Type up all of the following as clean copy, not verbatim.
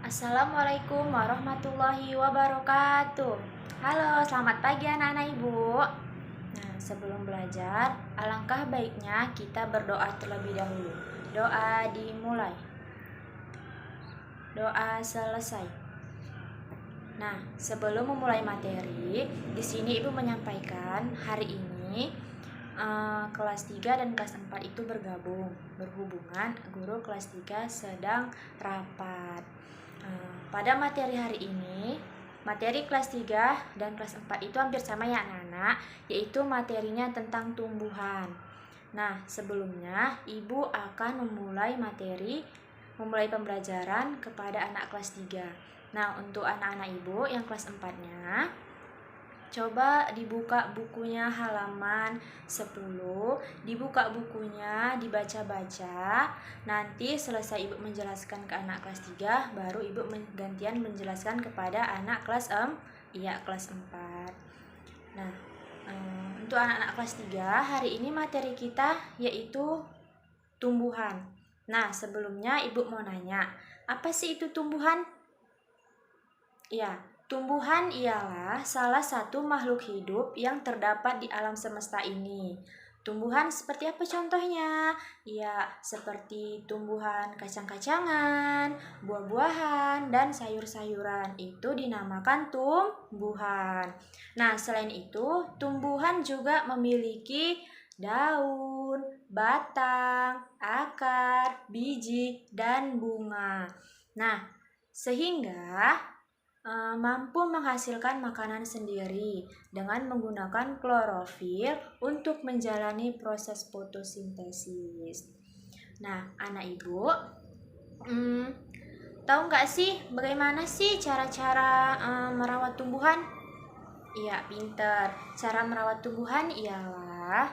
Assalamualaikum warahmatullahi wabarakatuh. Halo, selamat pagi anak-anak ibu. Nah, sebelum belajar, alangkah baiknya kita berdoa terlebih dahulu. Doa dimulai, doa selesai. Nah, sebelum memulai materi, di sini ibu menyampaikan hari ini kelas 3 dan kelas 4 itu berhubungan guru kelas 3 sedang rapat. Pada materi hari ini, materi kelas 3 dan kelas 4 itu hampir sama ya anak-anak, yaitu materinya tentang tumbuhan. Nah, sebelumnya ibu akan memulai pembelajaran kepada anak kelas 3. Nah, untuk anak-anak ibu yang kelas 4-nya, coba dibuka bukunya halaman 10, dibuka bukunya, dibaca-baca. Nanti selesai ibu menjelaskan ke anak kelas 3, baru ibu gantian menjelaskan kepada anak kelas kelas 4. Nah, untuk anak-anak kelas 3, hari ini materi kita yaitu tumbuhan. Nah, sebelumnya ibu mau nanya, apa sih itu tumbuhan? Ya, tumbuhan ialah salah satu makhluk hidup yang terdapat di alam semesta ini. Tumbuhan seperti apa contohnya? Ya, seperti tumbuhan kacang-kacangan, buah-buahan, dan sayur-sayuran. Itu dinamakan tumbuhan. Nah, selain itu, tumbuhan juga memiliki daun, batang, akar, biji, dan bunga. Nah, sehingga mampu menghasilkan makanan sendiri dengan menggunakan klorofil untuk menjalani proses fotosintesis. Nah, anak ibu, tahu nggak sih bagaimana sih cara-cara merawat tumbuhan? Iya, pinter. Cara merawat tumbuhan ialah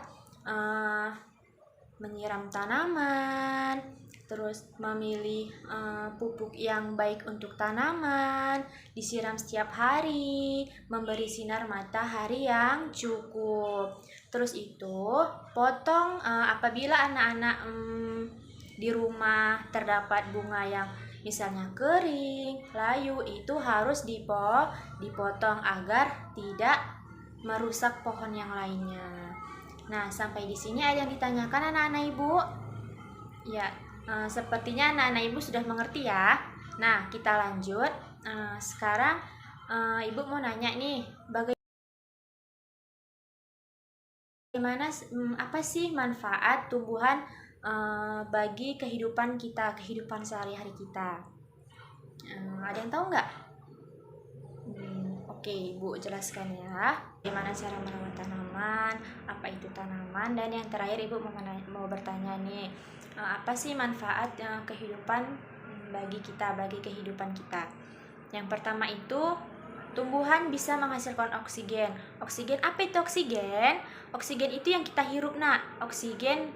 menyiram tanaman, terus memilih pupuk yang baik untuk tanaman, disiram setiap hari, memberi sinar matahari yang cukup. Terus itu potong apabila anak-anak di rumah terdapat bunga yang misalnya kering, layu, itu harus dipotong agar tidak merusak pohon yang lainnya. Nah, sampai di sini ada yang ditanyakan anak-anak ibu? Ya, sepertinya anak-anak ibu sudah mengerti ya. Nah, kita lanjut. Sekarang ibu mau nanya nih, bagaimana apa sih manfaat tumbuhan bagi kehidupan kita, kehidupan sehari-hari kita? Ada yang tahu nggak? Oke, Ibu jelaskan ya. Bagaimana cara merawat tanaman, apa itu tanaman, dan yang terakhir Ibu mau bertanya nih, apa sih manfaat kehidupan bagi kita, bagi kehidupan kita? Yang pertama itu, tumbuhan bisa menghasilkan oksigen. Oksigen, apa itu oksigen? Oksigen itu yang kita hirup, nak. Oksigen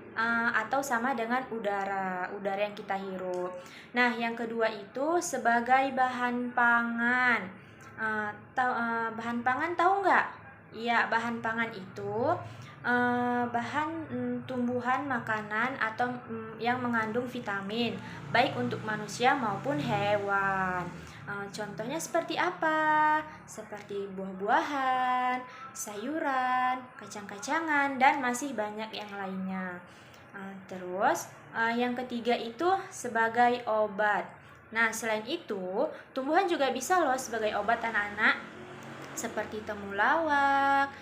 atau sama dengan udara yang kita hirup. Nah, yang kedua itu sebagai bahan pangan. Bahan pangan tahu nggak? Iya, bahan pangan itu bahan tumbuhan makanan atau yang mengandung vitamin baik untuk manusia maupun hewan. Contohnya seperti apa? Seperti buah-buahan, sayuran, kacang-kacangan, dan masih banyak yang lainnya. Terus yang ketiga itu sebagai obat. Nah, selain itu, tumbuhan juga bisa loh sebagai obat anak-anak, seperti temulawak,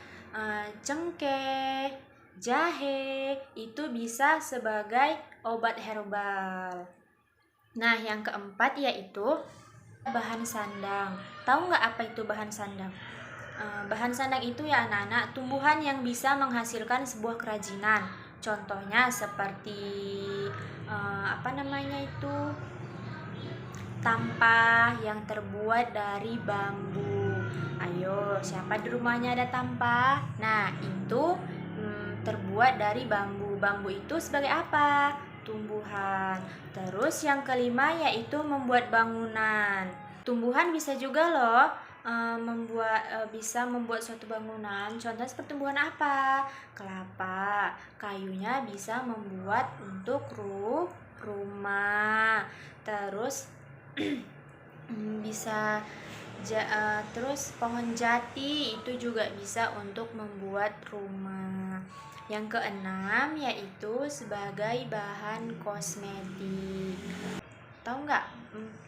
cengkeh, jahe, itu bisa sebagai obat herbal. Nah, yang keempat yaitu bahan sandang. Tahu nggak apa itu bahan sandang? Bahan sandang itu ya anak-anak, tumbuhan yang bisa menghasilkan sebuah kerajinan. Contohnya seperti tampah yang terbuat dari bambu. Ayo, siapa di rumahnya ada tampah? Nah, itu terbuat dari bambu. Bambu itu sebagai apa? Tumbuhan. Terus yang kelima yaitu membuat bangunan. Tumbuhan bisa juga loh bisa membuat suatu bangunan. Contohnya seperti tumbuhan apa? Kelapa. Kayunya bisa membuat untuk rumah. Terus bisa terus pohon jati itu juga bisa untuk membuat rumah. Yang keenam yaitu sebagai bahan kosmetik. Tahu nggak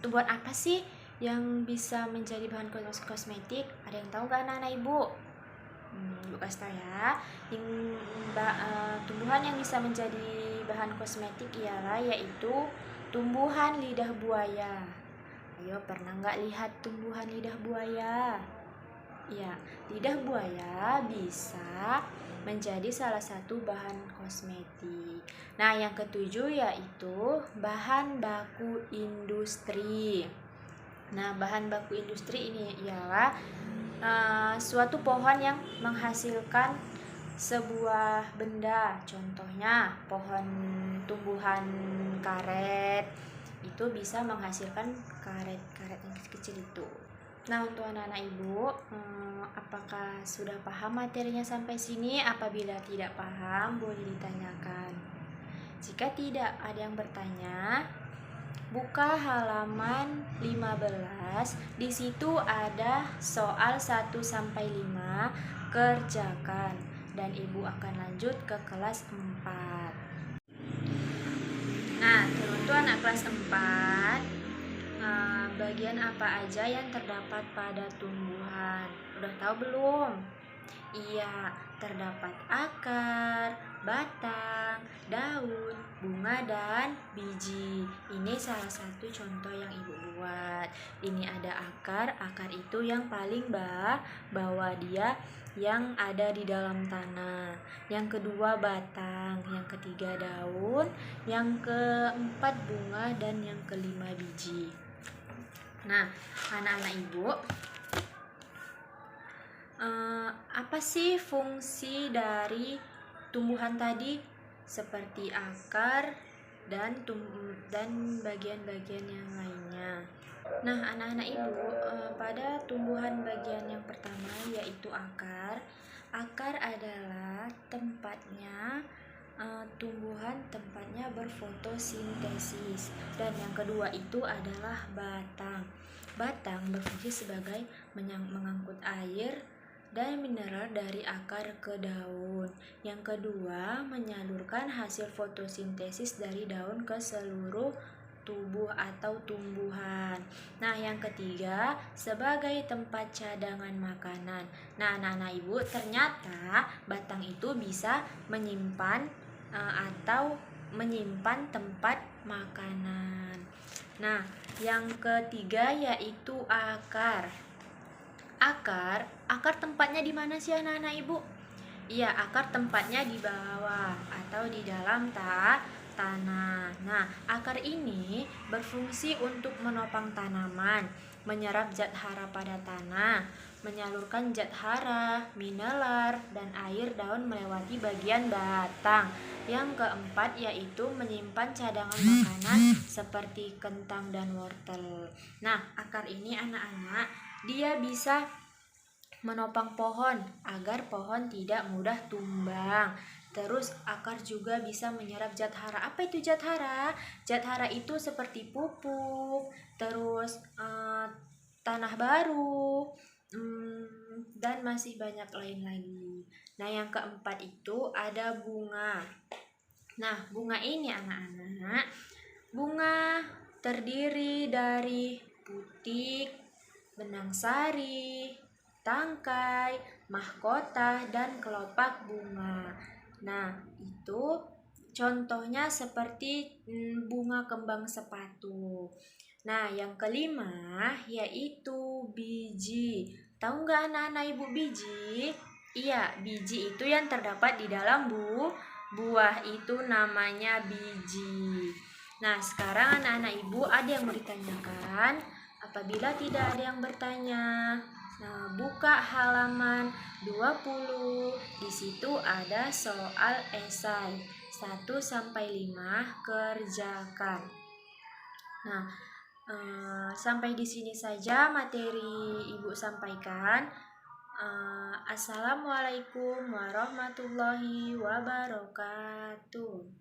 tumbuhan apa sih yang bisa menjadi bahan kosmetik? Ada yang tahu nggak anak-anak ibu? Ibu kasih tahu ya. Tumbuhan yang bisa menjadi bahan kosmetik ialah yaitu tumbuhan lidah buaya. Ayo, pernah nggak lihat tumbuhan lidah buaya? Ya, lidah buaya bisa menjadi salah satu bahan kosmetik. Nah, yang ketujuh yaitu bahan baku industri. Nah, bahan baku industri ini ialah suatu pohon yang menghasilkan sebuah benda. Contohnya, pohon tumbuhan karet itu bisa menghasilkan karet-karet yang kecil itu. Nah, untuk anak-anak ibu, apakah sudah paham materinya sampai sini? Apabila tidak paham, boleh ditanyakan. Jika tidak ada yang bertanya, buka halaman 15. Di situ ada soal 1 sampai 5, kerjakan. Dan ibu akan lanjut ke kelas 4. Nah, untuk anak kelas 4, bagian apa aja yang terdapat pada tumbuhan? Udah tahu belum? Iya, terdapat akar, batang, daun, bunga, dan biji. Ini salah satu contoh yang ibu buat. Ini ada akar, akar itu yang paling bawah dia yang ada di dalam tanah. Yang kedua batang, yang ketiga daun, yang keempat bunga, dan yang kelima biji. Nah, anak-anak ibu, apa sih fungsi dari tumbuhan tadi? Seperti akar dan bagian-bagian yang lainnya. Nah, anak-anak ibu, pada tumbuhan bagian yang pertama yaitu akar. Akar adalah tempatnya tumbuhan berfotosintesis. Dan yang kedua itu adalah batang. Batang berfungsi sebagai mengangkut air dan mineral dari akar ke daun. Yang kedua, menyalurkan hasil fotosintesis dari daun ke seluruh tubuh atau tumbuhan. Nah, yang ketiga, sebagai tempat cadangan makanan. Nah, anak-anak ibu, ternyata batang itu bisa menyimpan tempat makanan. Nah, yang ketiga yaitu akar. Akar tempatnya di mana sih anak-anak ibu? Iya, akar tempatnya di bawah atau di dalam tanah. Nah, akar ini berfungsi untuk menopang tanaman, menyerap zat hara pada tanah, menyalurkan zat hara, mineral, dan air daun melewati bagian batang. Yang keempat yaitu menyimpan cadangan makanan seperti kentang dan wortel. Nah, akar ini anak-anak, dia bisa menopang pohon agar pohon tidak mudah tumbang. Terus akar juga bisa menyerap zat hara. Apa itu zat hara? Zat hara itu seperti pupuk, terus tanah baru, dan masih banyak lain lagi. Nah, yang keempat itu ada bunga. Nah, bunga ini anak-anak, bunga terdiri dari putik, benang sari, tangkai, mahkota, dan kelopak bunga. Nah, itu contohnya seperti bunga kembang sepatu. Nah, yang kelima yaitu biji. Tahu nggak anak-anak ibu biji? Iya, biji itu yang terdapat di dalam buah itu namanya biji. Nah, sekarang anak-anak ibu ada yang mau ditanyakan? Apabila tidak ada yang bertanya, nah, buka halaman 20. Di situ ada soal esai 1 sampai 5, kerjakan. Nah, sampai di sini saja materi ibu sampaikan. Assalamualaikum warahmatullahi wabarakatuh.